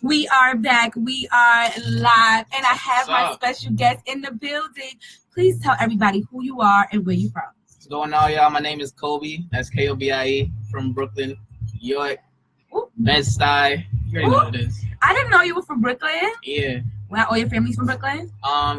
We are back. We are live, and I have my special guest in the building. Please tell everybody who you are and where you're from. What's going on, y'all? My name is Kobie. That's Kobie from Brooklyn, New York. Bed-Stuy. You already know what it is. I didn't know you were from Brooklyn. Yeah. Well, all your family's from Brooklyn?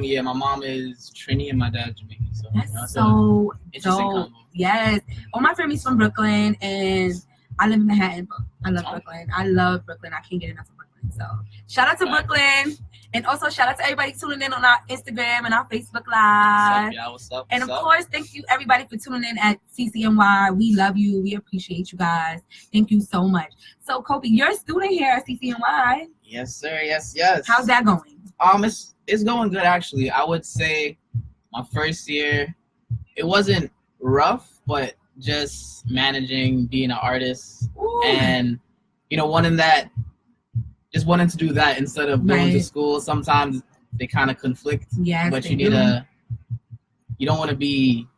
Yeah, my mom is Trini and my dad's Jamaican. So that's so interesting combo. Yes. All my family's from Brooklyn, and I live in Manhattan. I love Brooklyn. I can't get enough of Brooklyn. So shout out to Brooklyn. And also shout out to everybody tuning in on our Instagram and our Facebook Live. What's up? And of course, thank you everybody for tuning in at CCNY. We love you. We appreciate you guys. Thank you so much. So Kobie, you're a student here at CCNY. Yes, sir. Yes. How's that going? It's going good actually. I would say my first year, it wasn't rough, but just managing being an artist. Ooh. And wanting to do that instead of going to school. Sometimes they kind of conflict. Yes, but you don't want to be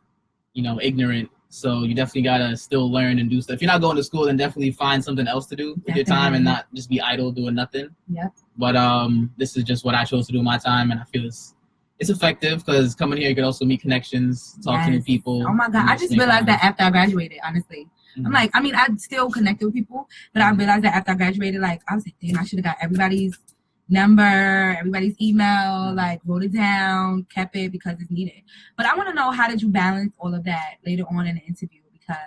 ignorant, so you definitely gotta still learn and do stuff. If you're not going to school, then definitely find something else to do with your time and not just be idle doing nothing. Yeah. But this is just what I chose to do with my time, and I feel it's effective because coming here you could also meet connections, talk to new people. Oh my God, I just realized that after I graduated, honestly. Mm-hmm. I'm like, I still connect with people, but I realized that after I graduated, I was like, damn, I should have got everybody's number, everybody's email, wrote it down, kept it because it's needed. But I want to know, how did you balance all of that later on in the interview? Because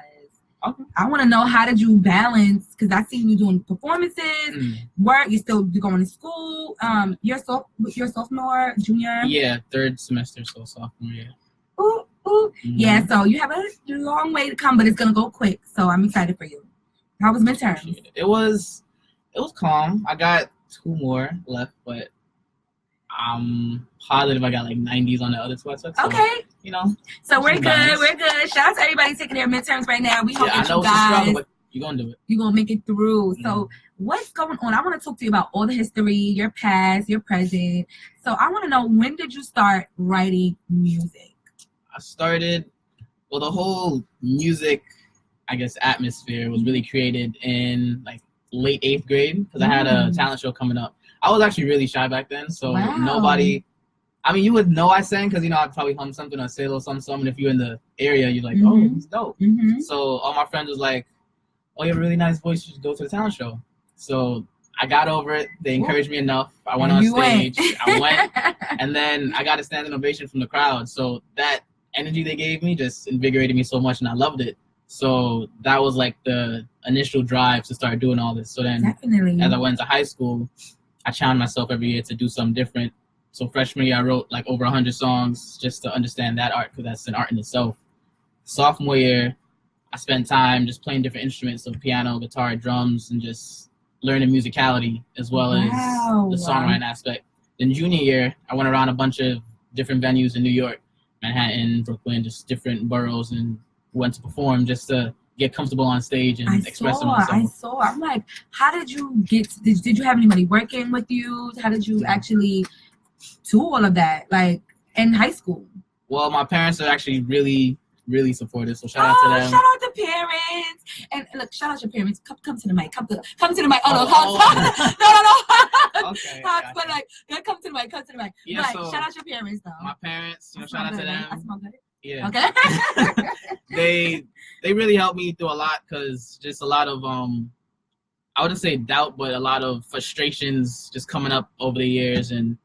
I want to know, how did you balance, because I seen you doing performances, work, you're going to school, you're sophomore, junior? Yeah, third semester, so sophomore, yeah. Ooh. Mm-hmm. Yeah, so you have a long way to come, but it's going to go quick, so I'm excited for you. How was midterms? It was calm. I got 2 more left, but I'm positive I got 90s on the other 2 aspects. So, okay. So we're balance. good. Shout out to everybody taking their midterms right now. We hope that you guys, struggle, but you're going to do it. You're going to make it through. So what's going on? I want to talk to you about all the history, your past, your present. So I want to know, when did you start writing music? I started, the whole music, atmosphere was really created in late 8th grade because I had a talent show coming up. I was actually really shy back then, so nobody, you would know I sang because, I'd probably hum something or say a little something, and if you're in the area, you're like, oh, he's dope. Mm-hmm. So all my friends was like, oh, you have a really nice voice, you should go to the talent show. So I got over it. They encouraged me enough. I went on stage. I went, and then I got a standing ovation from the crowd. So that energy they gave me just invigorated me so much, and I loved it. So that was the initial drive to start doing all this. So then as I went to high school, I challenged myself every year to do something different. So freshman year I wrote over 100 songs just to understand that art, because that's an art in itself. Sophomore year I spent time just playing different instruments, so piano, guitar, drums, and just learning musicality as well as the songwriting aspect. Then junior year I went around a bunch of different venues in New York, Manhattan, Brooklyn, just different boroughs, and went to perform just to get comfortable on stage and express myself. I'm like, how did you get, did you have anybody working with you? How did you actually do all of that, in high school? Well, my parents are actually really, really supportive, so shout out to them. Shout out to parents. And look, shout out to your parents. Come to the mic. Come to the mic. No. Okay. But come to the mic. Yeah, shout out your parents though. My parents, shout out to them. I smell good. Yeah. Okay. they really helped me through a lot, because just a lot of I wouldn't say doubt, but a lot of frustrations just coming up over the years, and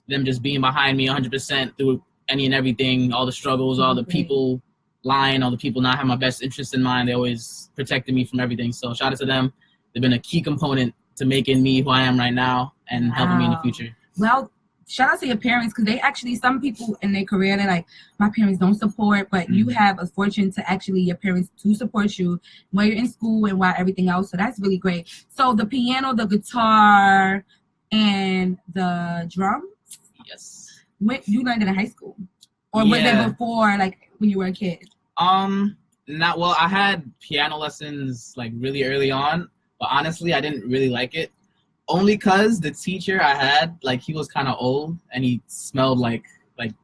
them just being behind me 100% through any and everything, all the struggles, all the people lying, all the people not having my best interest in mind. They always protected me from everything. So shout out to them. They've been a key component to making me who I am right now and helping me in the future. Well, shout out to your parents, because they actually, some people in their career, they're like, my parents don't support, but you have a fortune to actually, your parents do support you while you're in school and while everything else. So that's really great. So the piano, the guitar, and the drums? Yes. You learned it in high school? Or was it before, when you were a kid? I had piano lessons really early on, but honestly, I didn't really like it. Only because the teacher I had, he was kind of old and he smelled like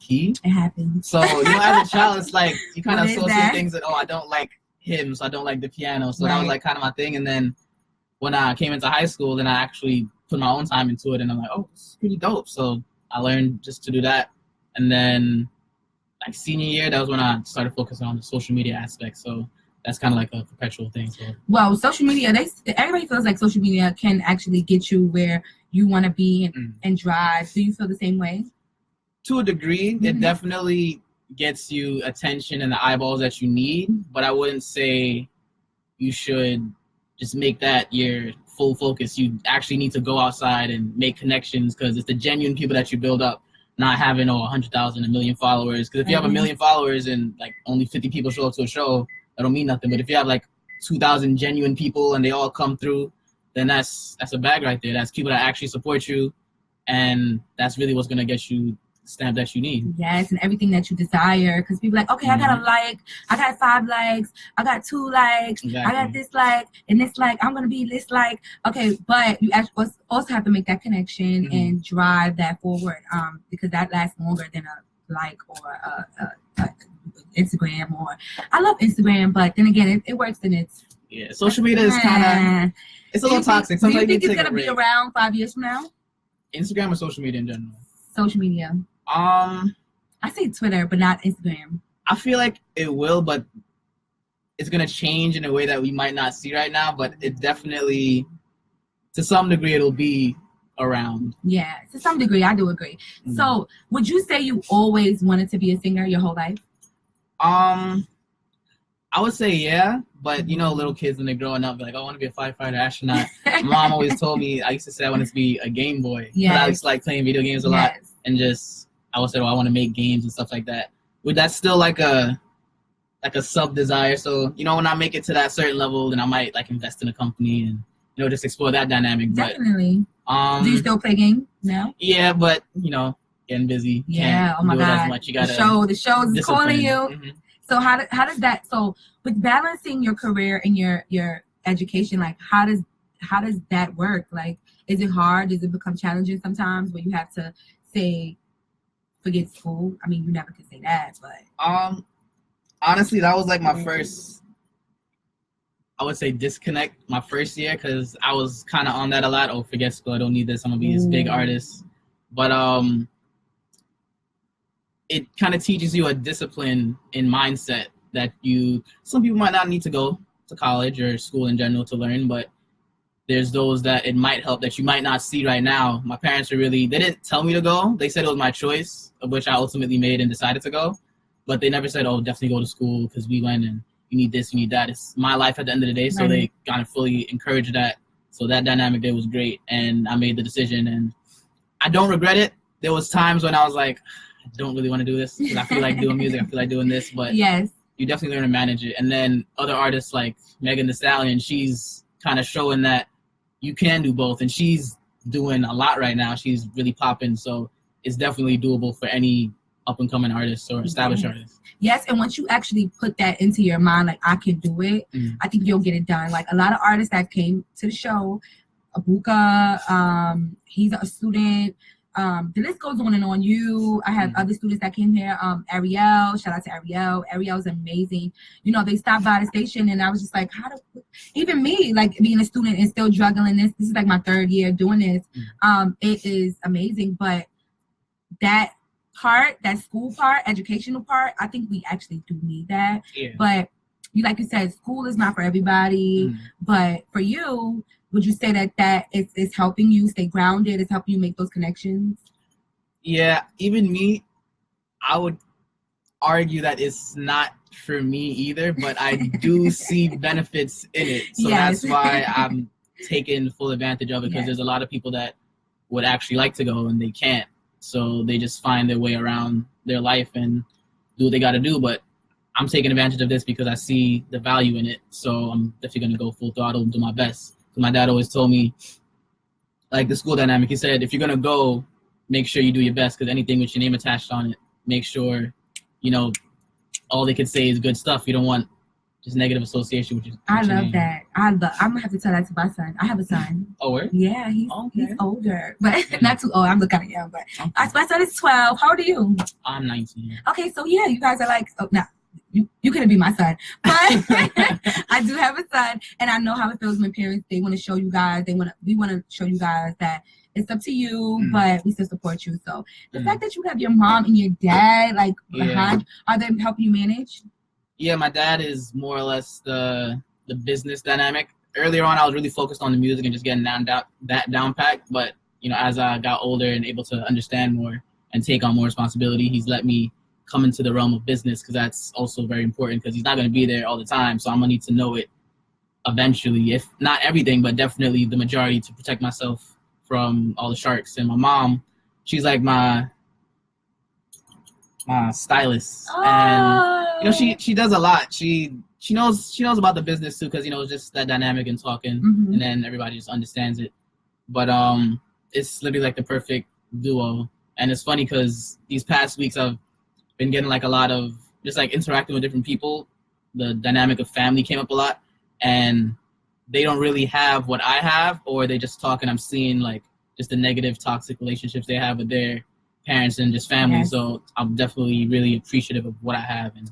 pee. It happens. So, as a child, it's you kind of associate things that, I don't like him, so I don't like the piano. So that was kind of my thing. And then when I came into high school, then I actually put my own time into it, and I'm like, oh, it's pretty dope. So I learned just to do that, and then like senior year, that was when I started focusing on the social media aspect. So that's kind of like a perpetual thing. So well, social media, everybody feels like social media can actually get you where you want to be and drive. Do you feel the same way? To a degree, it definitely gets you attention and the eyeballs that you need, but I wouldn't say you should just make that your full focus. You actually need to go outside and make connections, because it's the genuine people that you build up, not having 100,000, a million followers. Because if you have a million followers and like only 50 people show up to a show, that don't mean nothing. But if you have like 2,000 genuine people and they all come through, then that's a bag right there. That's people that actually support you, and that's really what's gonna get you stamp that you need. Yes, and everything that you desire. Because people like, okay, I got a like, I got 5 likes, I got 2 likes, I got this like, and this like, I'm gonna be this like. Okay, but you also have to make that connection and drive that forward. Because that lasts longer than a like or a Instagram. Or I love Instagram, but then again, it works and it's social media is kind of it's a little toxic. Do you think it's gonna be around 5 years from now? Instagram or social media in general? Social media. I say Twitter, but not Instagram. I feel like it will, but it's gonna change in a way that we might not see right now. But it definitely, to some degree, it'll be around. Yeah, to some degree, I do agree. So, would you say you always wanted to be a singer your whole life? I would say yeah, but little kids when they're growing up, like, I want to be a firefighter, astronaut. My mom always told me, I used to say I wanted to be a Game Boy. Yeah. I used to like playing video games a lot, and I would say, I want to make games and stuff like that. But that's still like a sub desire. So when I make it to that certain level, then I might like invest in a company and just explore that dynamic. Definitely. But do you still play games now? Yeah, but getting busy. Yeah. Can't oh my do it God. As much. You gotta the show is calling you. Mm-hmm. So how does that? So with balancing your career and your education, like how does that work? Like, is it hard? Does it become challenging sometimes where you have to say, forget school? I mean, you never could say that, but honestly, that was like my first, I would say, disconnect my first year, because I was kind of on that a lot. Oh, forget school, I don't need this, I'm gonna be this big artist. But it kind of teaches you a discipline in mindset that some people might not need to go to college or school in general to learn, but there's those that it might help that you might not see right now. My parents they didn't tell me to go. They said it was my choice, of which I ultimately made and decided to go. But they never said, oh, definitely go to school because we went and you need this, you need that. It's my life at the end of the day. So they kind of fully encouraged that. So that dynamic there was great. And I made the decision and I don't regret it. There was times when I was like, I don't really want to do this because I feel like doing music. I feel like doing this. But you definitely learn to manage it. And then other artists like Megan Thee Stallion, she's kind of showing that you can do both. And she's doing a lot right now. She's really popping. So it's definitely doable for any up-and-coming artists or established artists. Yes, and once you actually put that into your mind, like, I can do it, I think you'll get it done. Like, a lot of artists that came to the show, Abuka, he's a student, the list goes on and on. I have other students that came here, Ariel, shout out to Ariel. Ariel's amazing. You know, they stopped by the station and I was just like, even me, like being a student and still juggling this is like my 3rd year doing this. It is amazing, but that part, that school part, educational part, I think we actually do need that. But like you said, school is not for everybody, but for you, would you say that is helping you stay grounded? It's helping you make those connections? Yeah, even me, I would argue that it's not for me either, but I do see benefits in it. So that's why I'm taking full advantage of it, because there's a lot of people that would actually like to go and they can't. So they just find their way around their life and do what they got to do. But I'm taking advantage of this because I see the value in it. So I'm definitely going to go full throttle and do my best. My dad always told me, like the school dynamic, he said, if you're going to go, make sure you do your best, because anything with your name attached on it, make sure, all they could say is good stuff. You don't want just negative association with your I love that. I'm going to have to tell that to my son. I have a son. Oh, where? Yeah, he's older, but not too old. I'm kind of young, but my son is 12. How old are you? I'm 19. Okay, so you guys are like, you couldn't be my son, but I do have a son, and I know how it feels when parents, they want to show you guys, we want to show you guys that it's up to you, but we still support you. So the fact that you have your mom and your dad like behind, are they helping you manage? Yeah, my dad is more or less the business dynamic. Earlier on, I was really focused on the music and just getting that down packed. But as I got older and able to understand more and take on more responsibility, he's let me come into the realm of business, because that's also very important, because he's not going to be there all the time. So I'm going to need to know it eventually, if not everything, but definitely the majority, to protect myself from all the sharks. And my mom, she's like my stylist. And she does a lot. She knows about the business too, because just that dynamic and talking, and then everybody just understands it. But it's literally like the perfect duo. And it's funny because these past weeks I've been getting like a lot of just like interacting with different people. The dynamic of family came up a lot, and they don't really have what I have, or they just talk and I'm seeing like just the negative toxic relationships they have with their parents and just family. Yes. So I'm definitely really appreciative of what I have, and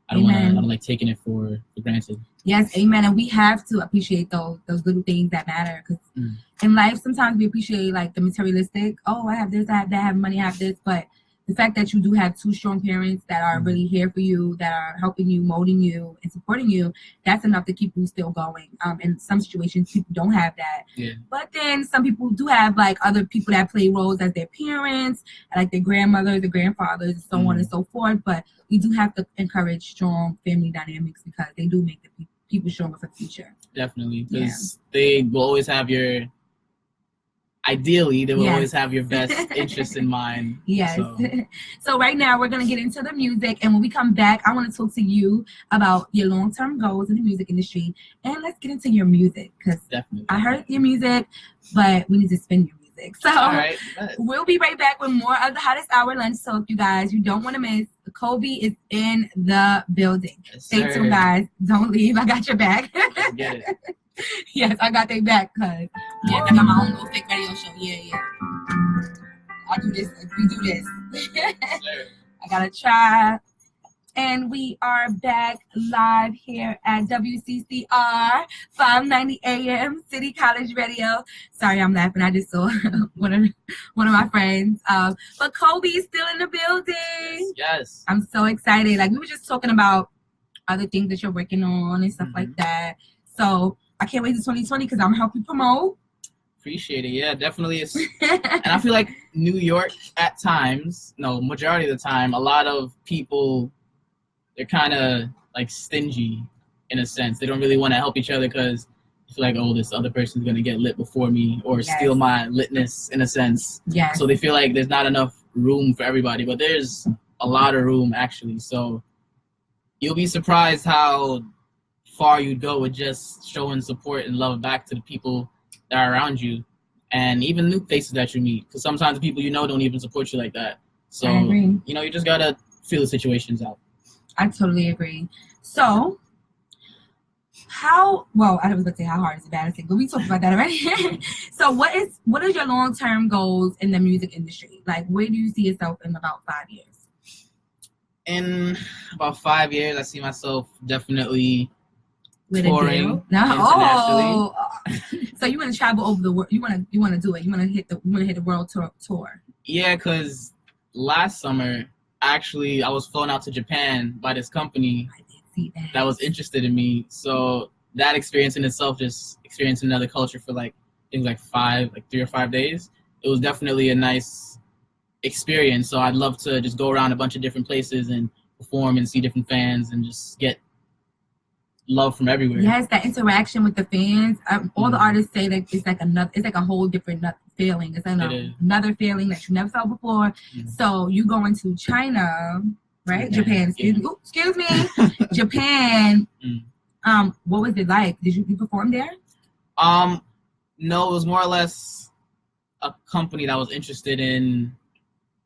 I don't like taking it for granted. Yes, amen. And we have to appreciate those little things that matter, because in life sometimes we appreciate like the materialistic. Oh, I have this, I have that, I have money, I have this, but the fact that you do have two strong parents that are really here for you, that are helping you, molding you, and supporting you, that's enough to keep you still going. In some situations, people don't have that. Yeah. But then some people do have like other people that play roles as their parents, like their grandmothers, their grandfathers, and so on and so forth. But we do have to encourage strong family dynamics, because they do make the people stronger for the future. Definitely, because they will always have ideally, they will always have your best interest in mind. Yes. So right now, we're going to get into the music. And when we come back, I want to talk to you about your long-term goals in the music industry. And let's get into your music, because I heard your music, but we need to spin your music. So we'll be right back with more of the Hottest Hour Lunch Talk, you guys. You don't want to miss. Kobie is in the building. Yes, stay tuned, guys. Don't leave. I got your back. Let's get it. Yes, I got their back, because I got my own little fake radio show. Yeah. I do this. We do this. Yes, I gotta try. And we are back live here at WCCR 590 AM City College Radio. Sorry, I'm laughing. I just saw one of my friends. But Kobie is still in the building. Yes. I'm so excited. Like, we were just talking about other things that you're working on and stuff like that. So I can't wait to 2020, because I'm gonna help you promote. Appreciate it. Yeah, definitely. And I feel like New York at times, majority of the time, a lot of people, they're kind of like stingy in a sense. They don't really want to help each other, because I feel like, oh, this other person's going to get lit before me, or steal my litness in a sense. Yes. So they feel like there's not enough room for everybody, but there's a lot of room actually. So you'll be surprised how far you'd go with just showing support and love back to the people that are around you, and even new faces that you meet, because sometimes the people don't even support you like that. So you just gotta feel the situations out. I totally agree. So I was gonna say how hard is a bad thing, but we talked about that already. So what is your long-term goals in the music industry? Like, where do you see yourself in about 5 years? In about 5 years, I see myself definitely touring internationally. Oh, so you want to travel over the world? You want to do it? You want to hit the world tour? Yeah, because last summer, actually, I was flown out to Japan by this company that was interested in me. So that experience in itself, just experiencing another culture for like 3 or 5 days, it was definitely a nice experience. So I'd love to just go around a bunch of different places and perform and see different fans and just get love from everywhere. Yes, that interaction with the fans. All the artists say that it's like a whole different feeling. It's another feeling that you never felt before. So you go into China, right? Japan. Excuse me. Japan. What was it like? Did you perform there? No, it was more or less a company that was interested in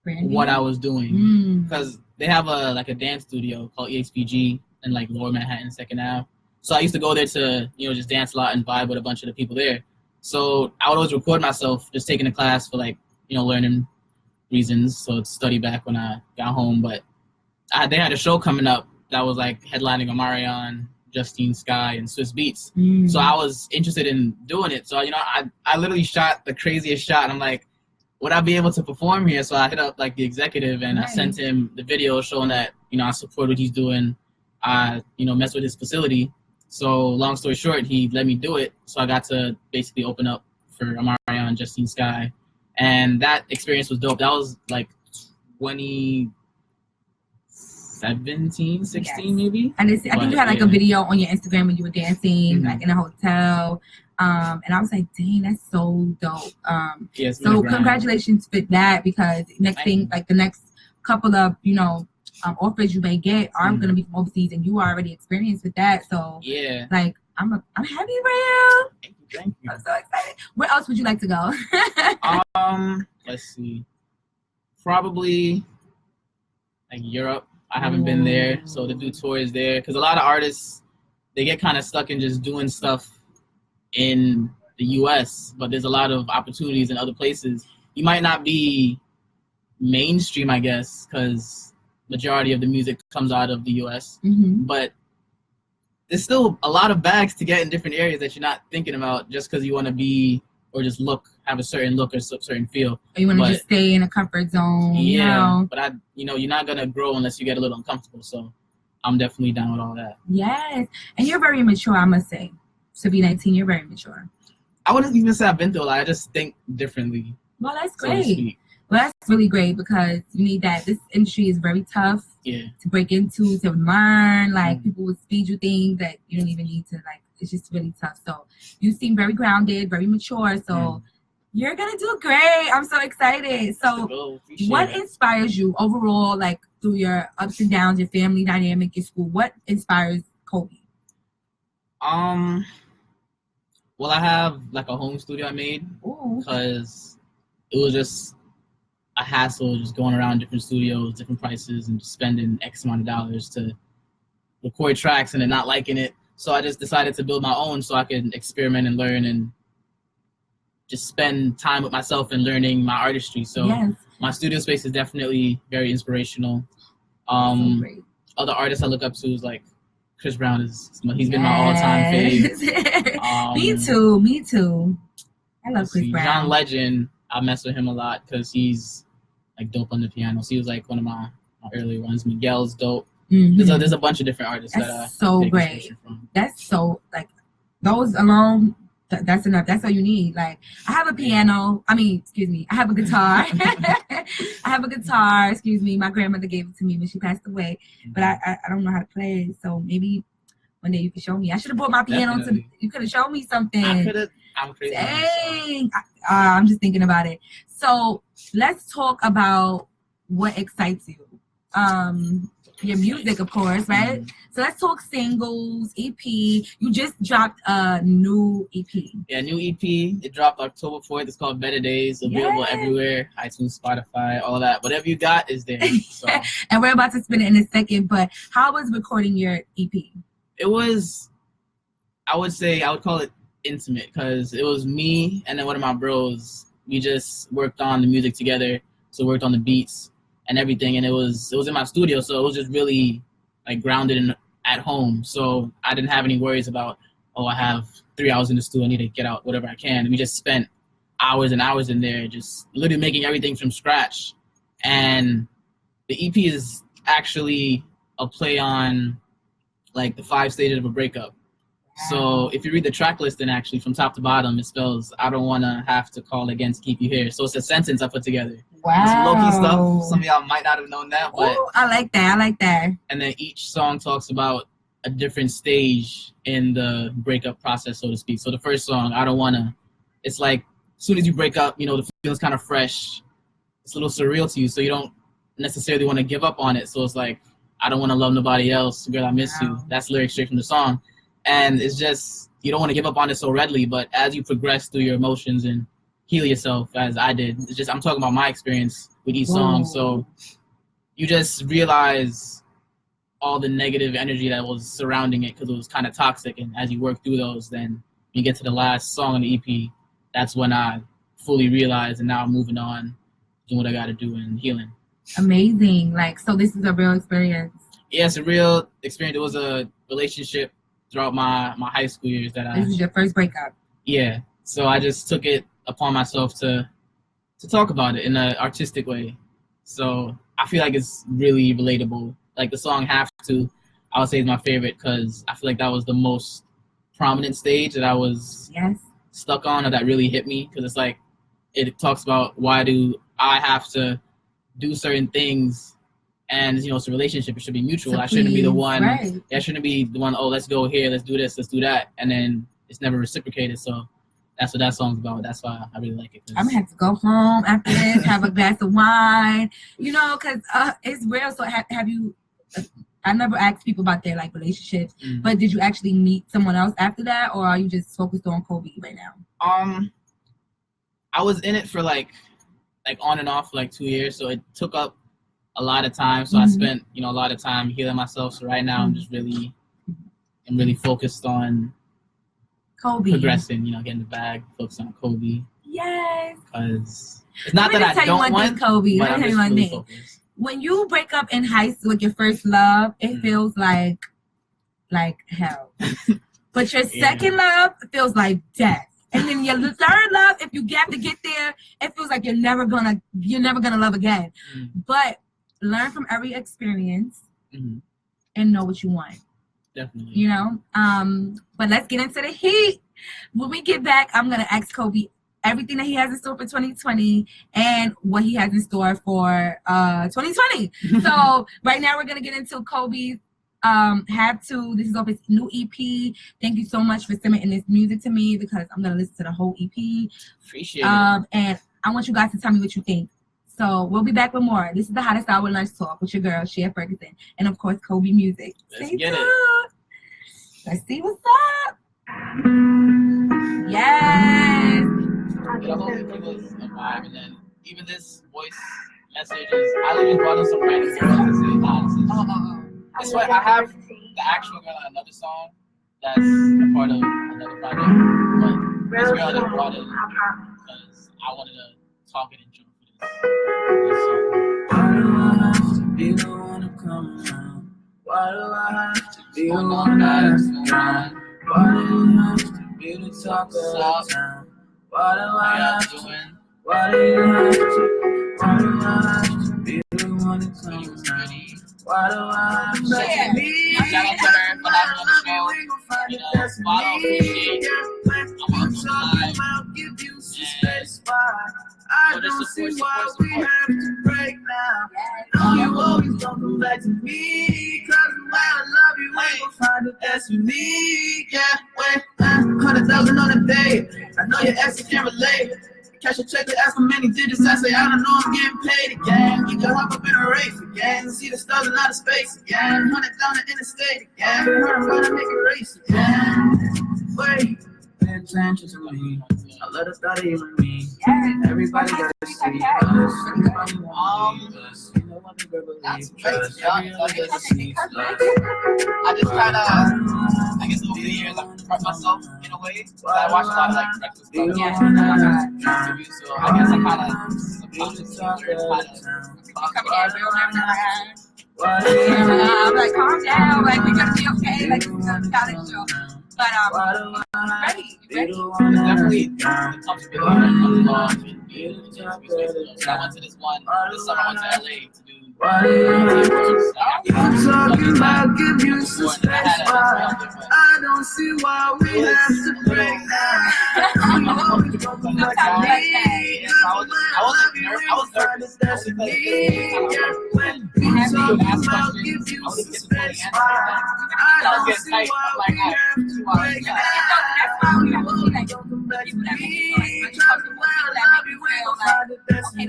Branding? What I was doing, because they have a dance studio called EXPG in like Lower Manhattan, 2nd Ave. So I used to go there to just dance a lot and vibe with a bunch of the people there. So I would always record myself just taking a class for like learning reasons, so to study back when I got home. But they had a show coming up that was like headlining Omarion, Justine Sky, and Swiss Beats. Mm. So I was interested in doing it. So, I literally shot the craziest shot. And I'm like, would I be able to perform here? So I hit up like the executive and I sent him the video showing that, I support what he's doing. I, mess with his facility. So long story short, he let me do it. So I got to basically open up for Omarion, Justine Sky. And that experience was dope. That was like 2017, 16 maybe. And I think you had like a video on your Instagram when you were dancing, like in a hotel. And I was like, dang, that's so dope. So congratulations for that, because the next couple of, offers you may get are going to be from overseas, and you are already experienced with that. So like, I'm happy for you. Thank you. I'm so excited. Where else would you like to go? Let's see. Probably like Europe. I haven't been there, so to do tours there, because a lot of artists, they get kind of stuck in just doing stuff in the U.S., but there's a lot of opportunities in other places. You might not be mainstream, I guess, because majority of the music comes out of the U.S., but there's still a lot of bags to get in different areas that you're not thinking about just because you want to be or just have a certain look or certain feel. Or you want to just stay in a comfort zone. Yeah, but you're not going to grow unless you get a little uncomfortable, so I'm definitely down with all that. Yes, and you're very mature, I must say. To be 19, you're very mature. I wouldn't even say I've been through a lot. I just think differently. Well, that's great. Well, that's really great, because you need that. This industry is very tough to break into, to learn. Like, people will feed you things that you don't even need to, like, it's just really tough. So you seem very grounded, very mature. So you're going to do great. I'm so excited. So what inspires you overall, like, through your ups and downs, your family dynamic, your school? What inspires Kobie? Well, I have like a home studio I made because it was just a hassle just going around different studios, different prices, and just spending X amount of dollars to record tracks and then not liking it. So I just decided to build my own so I could experiment and learn and just spend time with myself and learning my artistry. So my studio space is definitely very inspirational. Other artists I look up to is like Chris Brown. He's been my all-time fave. Me too. I love Chris Brown. John Legend, I mess with him a lot because he's like dope on the piano. So he was like one of my early ones. Miguel's dope. There's a bunch of different artists that's so great. That's so, like, those alone, that's enough. That's all you need. Like, I have a piano. I have a guitar. My grandmother gave it to me when she passed away, but I don't know how to play it. So maybe one day you can show me. I should have brought my piano you could have shown me something. I could have. I'm crazy. Dang. I'm just thinking about it. So let's talk about what excites you. Your music, of course, right? So let's talk singles, EP. You just dropped a new EP. Yeah, new EP. It dropped October 4th. It's called Better Days. Available everywhere. iTunes, Spotify, all that. Whatever you got is there. So. And we're about to spin it in a second, but how was recording your EP? It was, I would call it intimate, because it was me and then one of my bros. We just worked on the music together. So worked on the beats and everything, and it was in my studio, so it was just really like grounded at home. So I didn't have any worries about, I have 3 hours in the studio, I need to get out whatever I can. And we just spent hours and hours in there, just literally making everything from scratch. And the EP is actually a play on like the 5 stages of a breakup. So if you read the track listing, actually from top to bottom, it spells, I don't want to have to call again to keep you here. So it's a sentence I put together. Wow. It's low-key stuff. Some of y'all might not have known that. But I like that. And then each song talks about a different stage in the breakup process, so to speak. So the first song, I don't want to, it's like as soon as you break up, the feeling's kind of fresh. It's a little surreal to you, so you don't necessarily want to give up on it. So it's like, I don't want to love nobody else. Girl, I miss you. That's lyrics straight from the song. And it's just, you don't want to give up on it so readily, but as you progress through your emotions and heal yourself, as I did, it's just, I'm talking about my experience with each song. So you just realize all the negative energy that was surrounding it because it was kind of toxic. And as you work through those, then you get to the last song on the EP. That's when I fully realized, and now I'm moving on, doing what I got to do and healing. Amazing. Like, so this is a real experience. Yeah, it's a real experience. It was a relationship throughout my high school years that This is your first breakup. Yeah. So I just took it upon myself to talk about it in an artistic way. So I feel like it's really relatable. Like the song "Have to," I would say is my favorite because I feel like that was the most prominent stage that I was stuck on, or that really hit me. Because it's like it talks about why do I have to do certain things, and it's a relationship. It should be mutual. So I shouldn't be the one. Right. I shouldn't be the one. Oh, let's go here. Let's do this. Let's do that. And then it's never reciprocated. So that's what that song's about. That's why I really like it. I'm gonna have to go home after this, have a glass of wine, because it's real. So have you? I never asked people about their like relationships, but did you actually meet someone else after that, or are you just focused on Kobie right now? I was in it for like on and off for like 2 years, so it took up a lot of time. So I spent a lot of time healing myself. So right now I'm just really focused on Kobie. Progressing, getting the bag, focus on Kobie. Yes. Because it's not that I don't want, Kobie. but I'm just really focused. When you break up in high school with your first love, it feels like hell. But your second love feels like death. And then your third love, if you have to get there, it feels like you're never gonna love again. But learn from every experience and know what you want. Definitely. But let's get into the heat. When we get back, I'm gonna ask Kobie everything that he has in store for 2020 and what he has in store for 2020. So right now we're gonna get into Kobie's Have To. This is off his new EP. Thank you so much for submitting this music to me because I'm gonna listen to the whole EP. Appreciate it. And I want you guys to tell me what you think. So we'll be back with more. This is the Hottest Hour Lunch Talk with your girl, Cher Ferguson, and of course, Kobie Music. Let's get it. Let's see what's up. Yes. It always gives us a vibe, and then even this voice message is. I literally brought in some random girls to say honestly. I swear I have the actual girl on another song that's a part of another project, but this girl I just brought in because I wanted to talk and intro for this song. Why do I have to be the one to come around? Why do I have to be the one that's around? Why do you have to be the talk of the town? Why do I have to? Why do you have to? Why do I have to be the one to come around? Why do I have to be? Shout out to her for having on the show. Follow, appreciate. I'm on the live. I don't see why we have to break now. I know you always don't come back to me. Cause the way I love you, ain't gon' find it that's unique. Yeah, wait, 100,000 on a day. I know your exes can't relate. Cash a check to ask for many digits. I say, I don't know, I'm getting paid again. You can hop up in a race again. See the stars in outer space again. 100 down the interstate again. I'm gonna make it race again. Wait, pay attention to me. I let us study you and me. Everybody gotta see us. Everybody wanna leave us. You know what the girl believes us. Every other gets sees us. I just kind of, I guess over the years, I've expressed myself in a way. So I watch a lot of like Breakfast Club interviews, so I guess I kind of subconsciously I'm like, calm down, like we're gonna be okay, like it's a talent show. But ready. It's definitely the comfortability of love and being in the space. I went to this summer I went to LA to do I'm talking about give you some space. I don't see why we have to break now. You always don't come back to me. I was nervous. That's me. When you talking about give you some space. I don't see why we have to break now. You always don't come back to me. Talking about love you ain't gon' find it. That's me.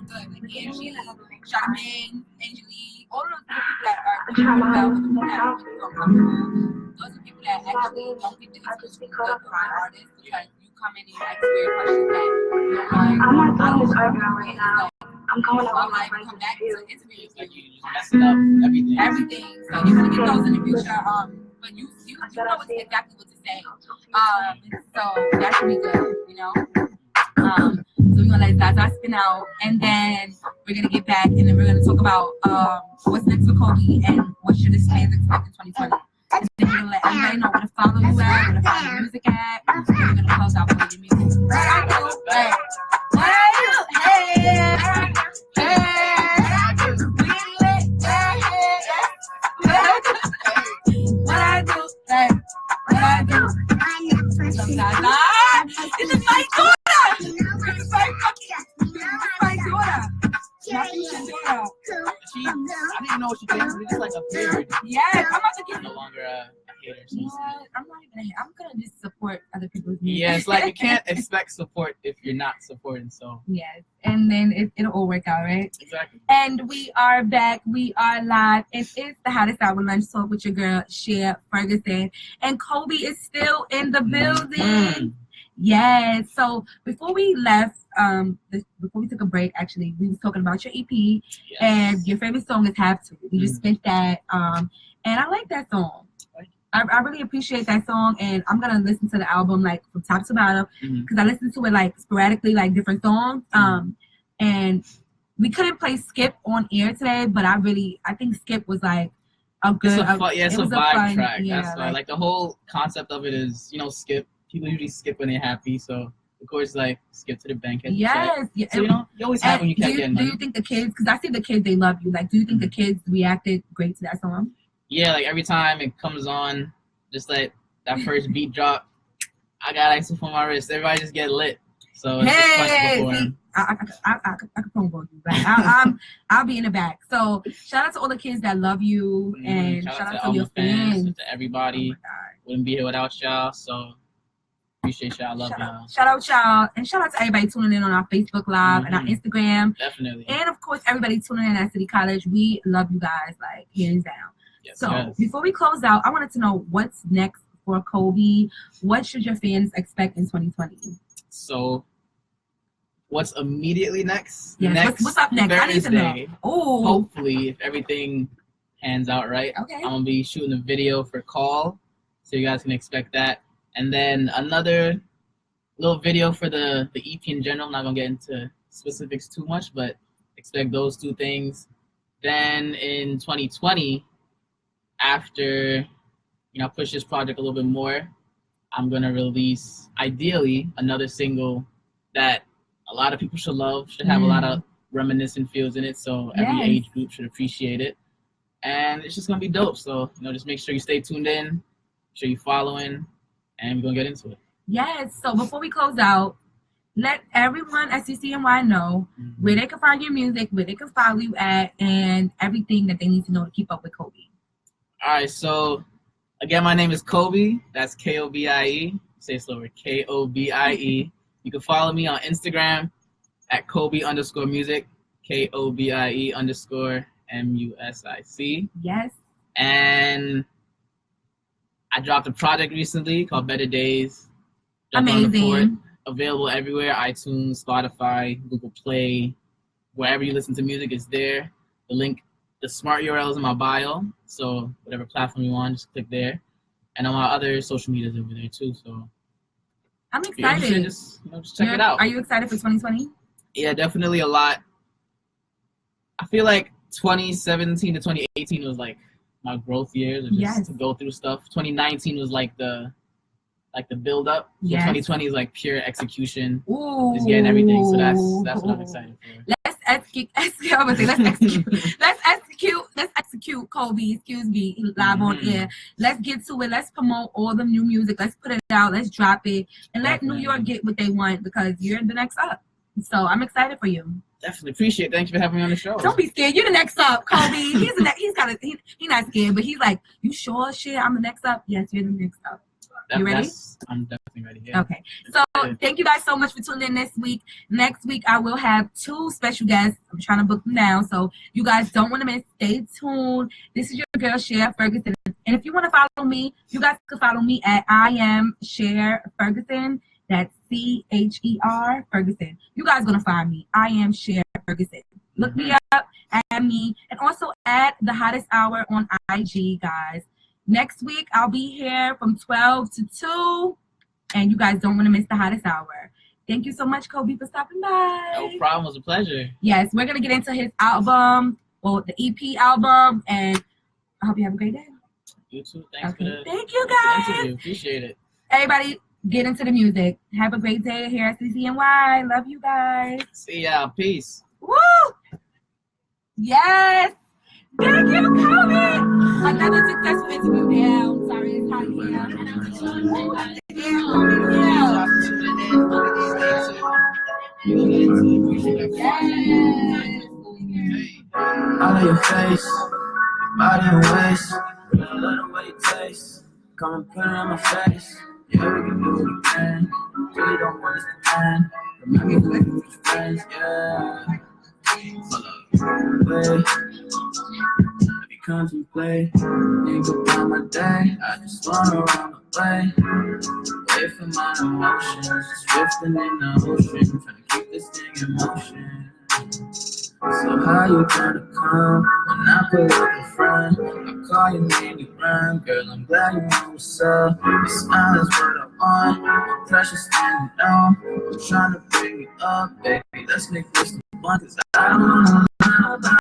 Like Angie, Charmaine, Angelie, all of those people that are doing well with people that are really uncomfortable. Those are people that actually don't get the inspiration to find artists because you come in and you ask weird questions that you're like, I'm not doing this argument right now. I'm going to well, like, come back to interviews. like you just messing up everything. So you're gonna get those in the future. But you know exactly what to say. So that should be good, So we're gonna let Zaza spin out, and then we're gonna get back, and then we're gonna talk about what's next for Kobie and what should his fans expect in 2020. And then we're gonna let everybody know where to follow you at, where to follow your music at, and then we're gonna close out with your music. What I do? Hey, this is my daughter. This is my daughter. I didn't know she did. It's just like a beard. Yes, I'm about to get no longer a hater. So I'm not even. I'm gonna just support other people's music. yeah, it's like you can't expect support if you're not supporting. So yes, and then it'll all work out, right? Exactly. And we are back. We are live. It is the hottest hour lunch talk with your girl, Cher Ferguson, and Kobie is still in the building. Yes. So before we left, before we took a break, actually, we was talking about your EP, and your favorite song is "Have to." We just spent that, and I like that song. I really appreciate that song, and I'm gonna listen to the album like from top to bottom because I listen to it like sporadically, like different songs. And we couldn't play Skip on air today, but I think Skip was like a good. It's a vibe track. Yeah, that's why. Like the whole concept of it is, skip. People usually skip when they're happy, so of course, like skip to the bank. Yes, yeah. So you always have when you can't get money. Do you think the kids? Because I see the kids, they love you. Like, do you think the kids reacted great to that song? Yeah, like every time it comes on, just like that first beat drop, I got ice for my wrist. Everybody just get lit. So it's see, I could promo you, but I'll be in the back. So shout out to all the kids that love you, and shout out to your fans, to everybody. Wouldn't be here without y'all. So appreciate y'all. Love y'all. Shout out y'all, and shout out to everybody tuning in on our Facebook Live and our Instagram. Definitely. And of course, everybody tuning in at City College. We love you guys, like hands down. Yes, so before we close out, I wanted to know what's next for Kobie. What should your fans expect in 2020? So, what's immediately next? Yes. What's up next? Thursday, I need to know. Oh. Hopefully, if everything pans out right, okay. I'm gonna be shooting a video for Call, so you guys can expect that. And then another little video for the EP in general. I'm not gonna get into specifics too much, but expect those two things. Then in 2020, after I push this project a little bit more, I'm gonna release ideally another single that a lot of people should love, should have a lot of reminiscent feels in it, so every age group should appreciate it. And it's just gonna be dope. So just make sure you stay tuned in, make sure you're following, and we're gonna get into it. Yes. So before we close out, let everyone at CCNY know where they can find your music, where they can follow you at, and everything that they need to know to keep up with Kobie. All right. So again, my name is Kobie. That's Kobie. Say it slower. Kobie. You can follow me on Instagram at Kobie_music. Kobie_music. Yes. And I dropped a project recently called Better Days. Amazing. Available everywhere: iTunes, Spotify, Google Play, wherever you listen to music, it's there. The link, the smart URL is in my bio. So whatever platform you want, just click there. And on my other social medias over there too. So I'm excited. Just check it out. Are you excited for 2020? Yeah, definitely a lot. I feel like 2017 to 2018 was like my growth years, just to go through stuff. 2019 was like the build up. So 2020 is like pure execution. Ooh. Just getting everything. So that's what I'm excited for. Let's execute, Kobie, excuse me, live on air. Let's get to it. Let's promote all the new music. Let's put it out. Let's drop it. And let New York get what they want, because you're the next up. So I'm excited for you. Definitely appreciate it. Thank you for having me on the show. Don't be scared. You're the next up, Kobie. He's not scared, but he's like, you sure, shit, I'm the next up? Yes, you're the next up. You ready? I'm definitely ready. Yeah. Okay. So thank you guys so much for tuning in this week. Next week, I will have 2 special guests. I'm trying to book them now, so you guys don't want to miss. Stay tuned. This is your girl, Cher Ferguson. And if you want to follow me, you guys can follow me at I am Cher Ferguson. That's CHER Ferguson. You guys going to find me. I am Cher Ferguson. Look me up, add me, and also add the hottest hour on IG, guys. Next week, I'll be here from 12 to 2, and you guys don't want to miss the hottest hour. Thank you so much, Kobie, for stopping by. No problem. It was a pleasure. Yes, we're gonna get into his album, well, the EP album, and I hope you have a great day. You too. Thanks for the Thank you, guys. interview. Appreciate it. Everybody, get into the music. Have a great day here at CCNY. Love you guys. See y'all. Peace. Woo! Yes. Thank you, Kobie. Another successful interview now. Sorry, it's hot here. Out of your face, body and waist, really love the way it tastes. Come and put it on my face. Yeah, we can do it again. Really don't want us to end. Remind me of making with your friends, yeah. Wait, let me contemplate. Think about my day. I just wanna run away. Away from my emotions, just drifting in the ocean, trying to keep this thing in motion. So how you gonna come when I pull up in front? I call your name, you run, girl. I'm glad you know what's up. Your smile is what I want. My pressure's standing on. I'm trying to bring you up, baby. Let's make this the one, 'cause I don't wanna